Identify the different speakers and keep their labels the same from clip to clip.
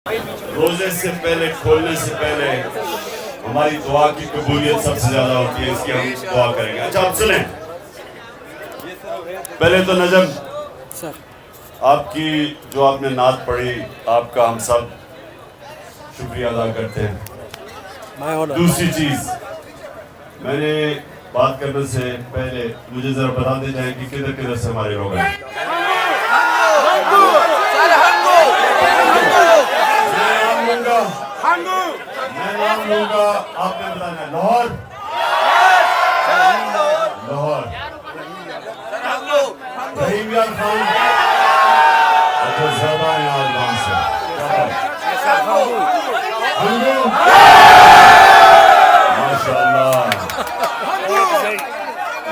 Speaker 1: रोजे से पहले, खोलने से पहले हमारी दुआ की कबूलियत सबसे ज्यादा होती है, इसकी हम दुआ करेंगे। अच्छा आप सुने, पहले तो नजम आपकी जो आपने नात पढ़ी, आपका हम सब शुक्रिया अदा करते हैं। दूसरी चीज, मैंने बात करने से पहले मुझे जरा बताते जाएं कि किधर किधर से हमारे लोग हैं। मैं नाम लूंगा, आपने बताना। लाहौर, लाहौर, रहीमियान खान, अच्छा ज्यादा है आज गांव से। माशाल्लाह,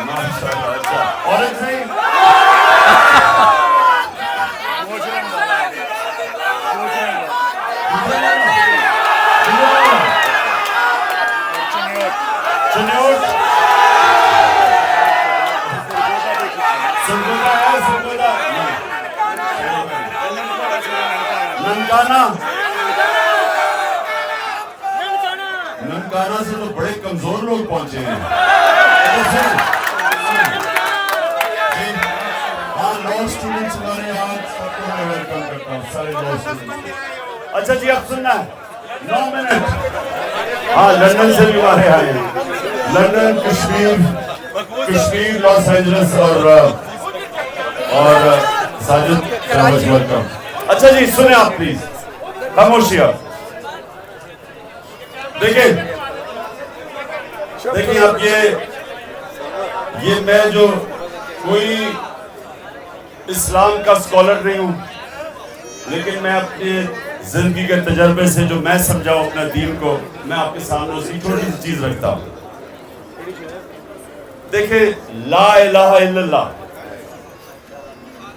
Speaker 1: माशाल्लाह। अच्छा और ननकाना से तो बड़े कमजोर लोग पहुंचे हैं। हाँ, लॉ स्टूडेंट्स हमारे यहाँ, सबको मैं वेलकम करता हूँ, सारे लॉ स्टूडेंट्स। अच्छा जी, अब सुनना है 9 मिनट। हाँ, लंदन से भी हमारे आए हैं, लंदन, कश्मीर, लॉस एंजलिस और साजिद, वेलकम। अच्छा जी सुने आप प्लीज, खामोशी आप। देखिए आप, ये मैं जो कोई इस्लाम का स्कॉलर नहीं हूं, लेकिन मैं अपने जिंदगी के तजर्बे से जो मैं समझाऊं अपना दीन को, मैं आपके सामने उसकी छोटी सी चीज रखता हूं। देखिए, ला इलाहा इल्लल्लाह,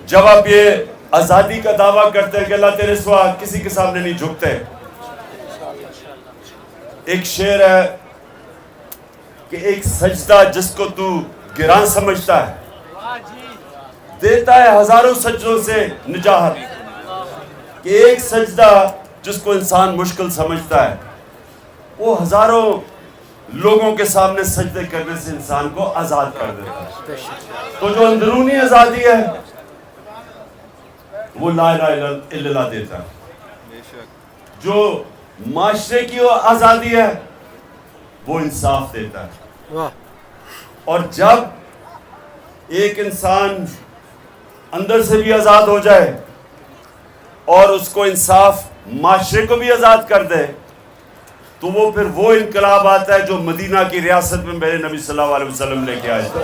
Speaker 1: जब आप ये आजादी का दावा करते हैं कि अल्लाह तेरे सिवा किसी के सामने नहीं झुकते, एक शेर है कि एक सजदा जिसको तू गिरां समझता है, देता है हजारों सजदों से निजाहत। कि एक सजदा जिसको इंसान मुश्किल समझता है, वो हजारों लोगों के सामने सजदे करने से इंसान को आजाद कर देता है। तो जो अंदरूनी आजादी है वो ला इलाहा इल्लल्लाह देता है। जो माशरे की आजादी है वो इंसाफ देता है। और जब एक इंसान अंदर से भी आजाद हो जाए और उसको इंसाफ माशरे को भी आजाद कर दे, तो वो फिर वो इनकलाब आता है जो मदीना की रियासत में मेरे नबी सल्लल्लाहु अलैहि वसल्लम लेके आए थे।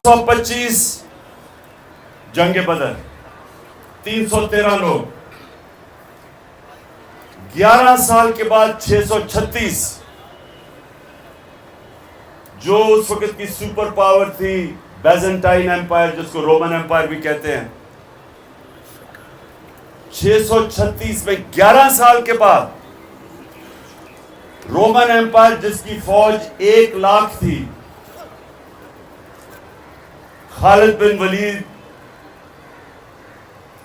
Speaker 1: 125 जंग बदर, 313 लोग, 11 साल के बाद 636, जो उस वक्त की सुपर पावर थी, बैजेंटाइन एम्पायर, जिसको रोमन एम्पायर भी कहते हैं, 636 में 11 साल के बाद रोमन एम्पायर, जिसकी फौज 1 लाख थी, खालिद बिन वलीद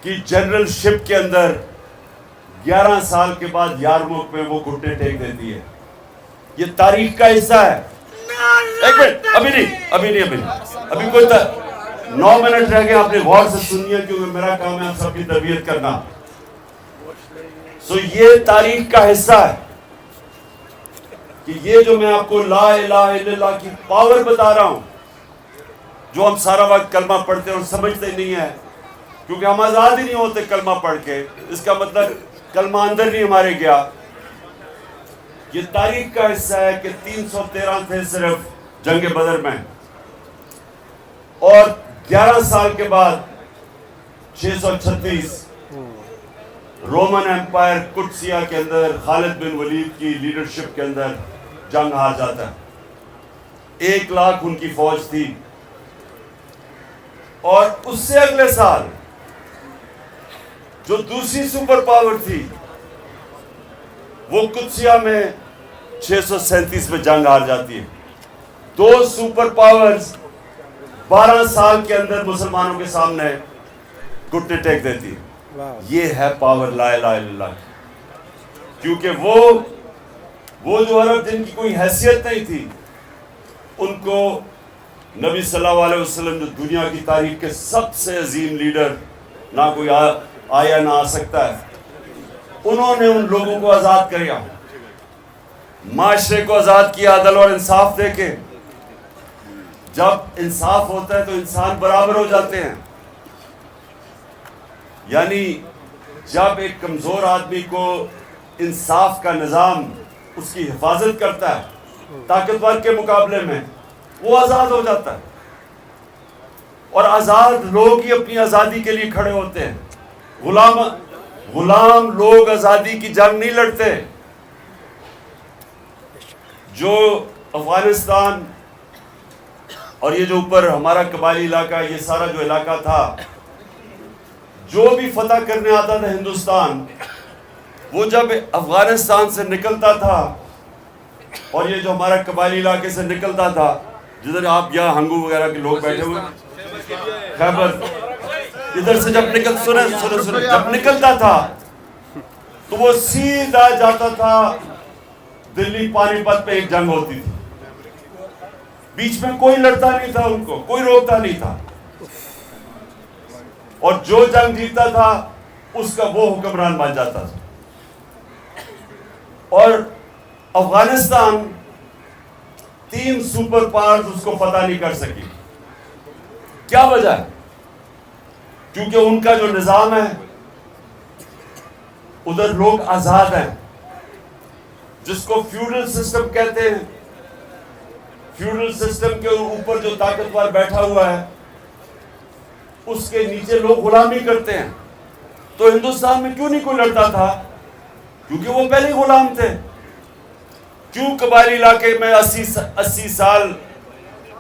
Speaker 1: की जनरलशिप के अंदर 11 साल के बाद यारमुक में वो घुटने टेक देती है। ये तारीख का हिस्सा है। एक मिनट, अभी कोई 9 मिनट रह गए, आपने गौर से सुनिए, क्योंकि मेरा काम है आप सबकी तरबियत करना। सो ये तारीख का हिस्सा है कि ये जो मैं आपको ला इलाहा इल्लल्लाह की पावर बता रहा हूं, जो हम सारा वक्त कलमा पढ़ते हैं और समझते नहीं है, क्योंकि हम आजाद ही नहीं होते कलमा पढ़ के, इसका मतलब कलमा अंदर नहीं हमारे गया। ये तारीख का हिस्सा है कि 313 थे सिर्फ जंग बदर में, और 11 साल के बाद 636 रोमन एम्पायर कुदसिया के अंदर खालिद बिन वलीद की लीडरशिप के अंदर जंग हार जाता है। 1 लाख उनकी फौज थी। और उससे अगले साल जो दूसरी सुपर पावर थी, वो कुदसिया में 637 में जंग हार जाती है। 2 सुपर पावर्स 12 साल के अंदर मुसलमानों के सामने घुटने टेक देती है। ये है पावर ला इलाहा इल्लल्लाह की। क्योंकि वो जो अरब जिनकी कोई हैसियत नहीं थी, उनको नबी सल्लल्लाहु अलैहि वसल्लम जो दुनिया की तारीख के सबसे अजीम लीडर, ना कोई आया ना आ सकता है, उन्होंने उन लोगों को आज़ाद किया, माशरे को आज़ाद किया अदल और इंसाफ देके। जब इंसाफ होता है तो इंसान बराबर हो जाते हैं। यानी जब एक कमज़ोर आदमी को इंसाफ का निज़ाम उसकी हिफाजत करता है ताकतवर के मुकाबले में, वो आज़ाद हो जाता है। और आज़ाद लोग ही अपनी आज़ादी के लिए खड़े होते हैं। गुलाम लोग आज़ादी की जंग नहीं लड़ते। जो अफगानिस्तान और ये जो ऊपर हमारा कबायली इलाका, ये सारा जो इलाका था, जो भी फतह करने आता था हिंदुस्तान, वो जब अफगानिस्तान से निकलता था और ये जो हमारा कबायली इलाके से निकलता था, जिधर आप यहाँ हंगू वगैरह के लोग बैठे हुए, खैबर, इधर से जब सुने जब निकलता था तो वो सीधा जाता था दिल्ली पानीपत पे। एक जंग होती थी, बीच में कोई लड़ता नहीं था, उनको कोई रोकता नहीं था, और जो जंग जीतता था उसका वो हुक्मरान बन जाता था। और अफगानिस्तान 3 सुपर पावर्स उसको फतह नहीं कर सकी। क्या वजह है? क्योंकि उनका जो निजाम है, उधर लोग आजाद हैं, जिसको फ्यूडल सिस्टम कहते हैं। फ्यूडल सिस्टम के ऊपर जो ताकतवर बैठा हुआ है, उसके नीचे लोग गुलामी करते हैं। तो हिंदुस्तान में क्यों नहीं कोई लड़ता था? क्योंकि वो पहले ही गुलाम थे। क्यों कबायली इलाके में 80 साल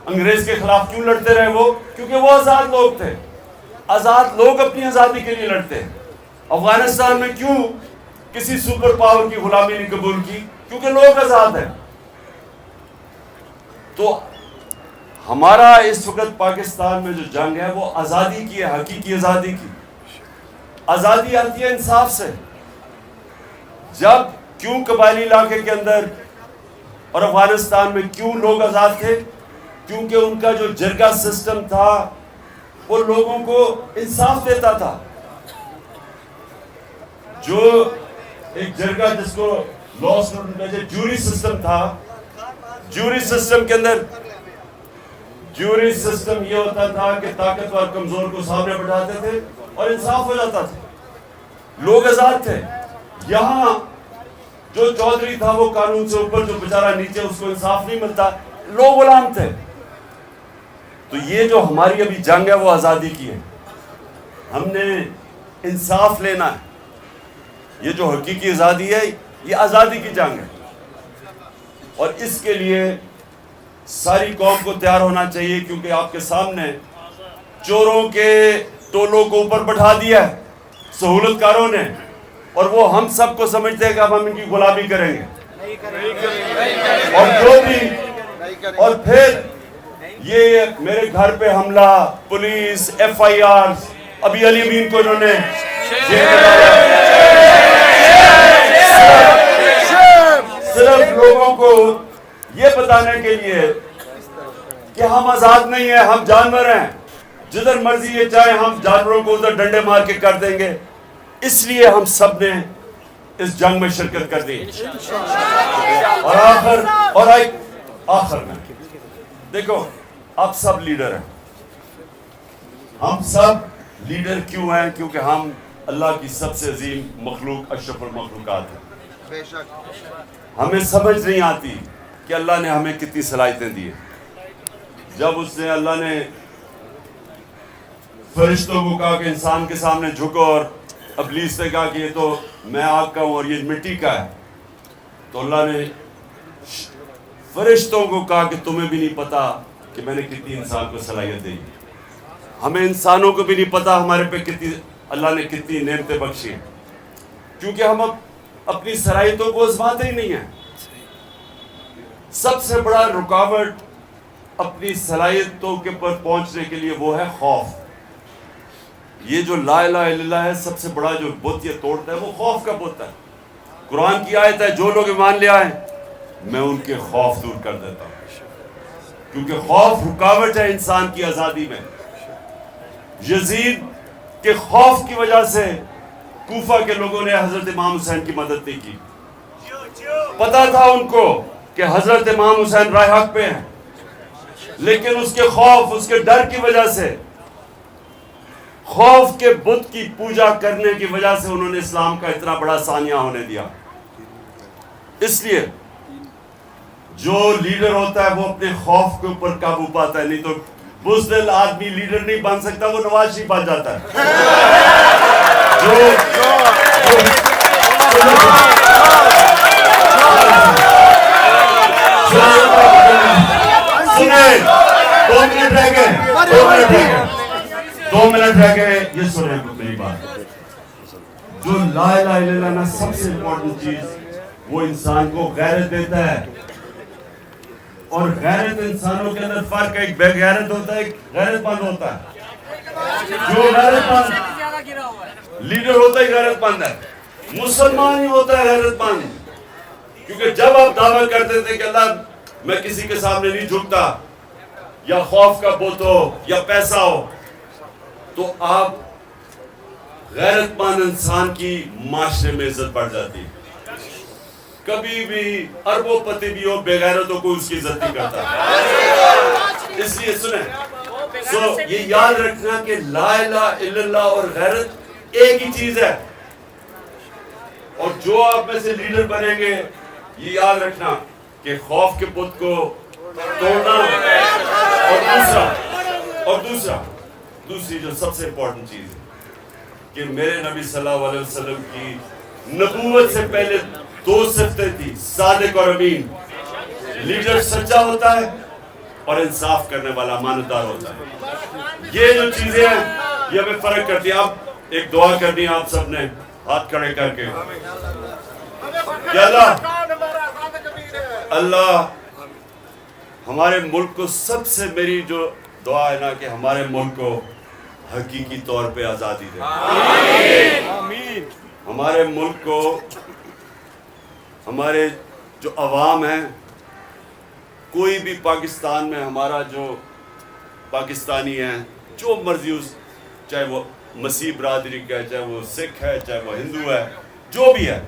Speaker 1: अंग्रेज के खिलाफ क्यों लड़ते रहे वो? क्योंकि वो आजाद लोग थे। आजाद लोग अपनी आजादी के लिए लड़ते हैं। अफगानिस्तान में क्यों किसी सुपर पावर की गुलामी नहीं कबूल की? क्योंकि लोग आजाद हैं। तो हमारा इस वक्त पाकिस्तान में जो जंग है वो आजादी की है, हकीकी आजादी की। आजादी आती है इंसाफ से। जब क्यों कबायली इलाके के अंदर और अफगानिस्तान में क्यों लोग आजाद थे? क्योंकि उनका जो जरगा सिस्टम था वो लोगों को इंसाफ देता था। जो एक जरगा, जिसको लॉ जूरी सिस्टम था, जूरी सिस्टम के अंदर जूरी सिस्टम ये होता था कि ताकतवर कमजोर को सामने बैठाते थे और इंसाफ हो जाता था, लोग आजाद थे। यहां जो चौधरी था वो कानून से ऊपर, जो बेचारा नीचे, उसको इंसाफ नहीं मिलता, लोग गुलाम थे। तो ये जो हमारी अभी जंग है वो आजादी की है। हमने इंसाफ लेना है। ये जो हकीकी आजादी है, ये आजादी की जंग है। और इसके लिए सारी कौम को तैयार होना चाहिए, क्योंकि आपके सामने चोरों के टोलों को ऊपर बैठा दिया है सहूलतकारों ने, और वो हम सबको समझते हैं कि अब हम इनकी गुलामी करेंगे। और जो भी, और फिर ये मेरे घर पे हमला, पुलिस, FIR, अभी अली अमीन को इन्होंने जेल में डाला। सिर्फ लोगों को ये बताने के लिए कि हम आजाद नहीं है, हम जानवर हैं, जिधर मर्जी ये चाहे हम जानवरों को उधर डंडे मार के कर देंगे। इसलिए हम सब ने इस जंग में शिरकत कर दी। और आखिर में देखो, आप सब लीडर हैं। हम सब लीडर क्यों हैं? क्योंकि हम अल्लाह की सबसे अजीम मखलूक, अशरफुल मखलूकात हैं। हमें समझ नहीं आती कि अल्लाह ने हमें कितनी सलाहियतें दी है। जब उसने, अल्लाह ने फरिश्तों को कहा कि इंसान के सामने झुको, और इब्लीस ने कहा कि ये तो मैं आग का हूं और ये मिट्टी का है, तो अल्लाह ने फरिश्तों को कहा कि तुम्हें भी नहीं पता कि मैंने कितनी इंसान को सलाहियत दी। हमें इंसानों को भी नहीं पता हमारे पे कितनी अल्लाह ने कितनी नेमतें बख्शी हैं, क्योंकि हम अपनी सलाहियतों को आजमाते ही नहीं हैं। सबसे बड़ा रुकावट अपनी सलाहियतों के पर पहुंचने के लिए वो है खौफ। ये जो ला इलाहा इल्लल्लाह है, सबसे बड़ा जो बुत ये तोड़ता है वो खौफ का बुत है। कुरान की आयत है, जो लोग ईमान ले आए मैं उनके खौफ दूर कर देता हूं, क्योंकि खौफ रुकावट है इंसान की आजादी में। यजीद के खौफ की वजह से कूफा के लोगों ने हजरत इमाम हुसैन की मदद नहीं की। पता था उनको कि हजरत इमाम हुसैन राह हक पे हैं, लेकिन उसके खौफ, उसके डर की वजह से, खौफ के बुत की पूजा करने की वजह से उन्होंने इस्लाम का इतना बड़ा सानिया होने दिया। इसलिए जो लीडर होता है वो अपने खौफ के ऊपर काबू पाता है, नहीं तो बुज़दिल आदमी लीडर नहीं बन सकता, वो नवाज शरीफ बन जाता है। सुने, 2 मिनट रह गए, 2 मिनट रह गए, ये सुने मेरी बात। जो ला इलाहा इल्लल्लाह ना, सबसे इंपॉर्टेंट चीज वो इंसान को गैरत देता है। और गैरत इंसानों के अंदर फर्क है, एक बेगैरत होता है, एक गैरतमंद होता है। जो गैरतमंद लीडर होता है गैरतमंद है, मुसलमान ही होता है गैरतमंद। क्योंकि जब आप दावा करते थे कि अल्लाह मैं किसी के सामने नहीं झुकता, या खौफ का बुत हो या पैसा हो, तो आप गैरतमंद इंसान की माशरे में इज्जत बढ़ जाती है। कभी भी अरबोपति भी हो, बेगैरतों को उसकी इज्जत नहीं करता। इसलिए सुने, ये याद रखना कि ला इलाहा इल्लल्लाह और गैरत एक ही चीज है। और जो आप में से लीडर बनेंगे, ये याद रखना कि खौफ के बुत को तोड़ना, और दूसरी जो सबसे इंपॉर्टेंट चीज है कि मेरे नबी सल्लल्लाहु अलैहि वसल्लम की नबूवत से पहले 2 सिफतें थी, सादिक और अमीन। लीडर सच्चा होता है और इंसाफ करने वाला, अमानतदार होता है। ये जो चीजें हैं, ये हमें फर्क करती है। आप एक दुआ करनी है आप सबने हाथ खड़े करके, अल्लाह हमारे मुल्क को, सबसे मेरी जो दुआ है ना कि हमारे मुल्क को हकीकी तौर पे आजादी दे। आमीन। हमारे मुल्क को, हमारे जो अवाम है, कोई भी पाकिस्तान में हमारा जो पाकिस्तानी है, जो मर्जी उस, चाहे वो मसीह बरादरी का है, चाहे वो सिख है, चाहे वो हिंदू है, जो भी है,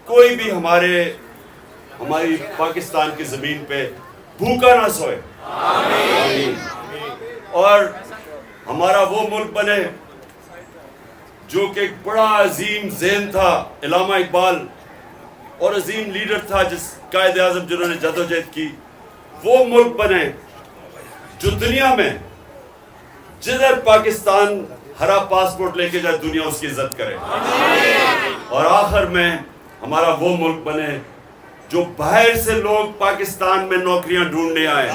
Speaker 1: कोई भी हमारी पाकिस्तान की जमीन पे भूखा ना सोए। आमीन। और हमारा वो मुल्क बने जो कि एक बड़ा अजीम ज़हन था, इलामा इकबाल, और अजीम लीडर था, जिस कायदे आज़म जिन्होंने जदोजहद की, वो मुल्क बने जो दुनिया में जिधर पाकिस्तान हरा पासपोर्ट लेके जाए, दुनिया उसकी इज्जत करे। और आखिर में हमारा वो मुल्क बने जो बाहर से लोग पाकिस्तान में नौकरियां ढूंढने आए।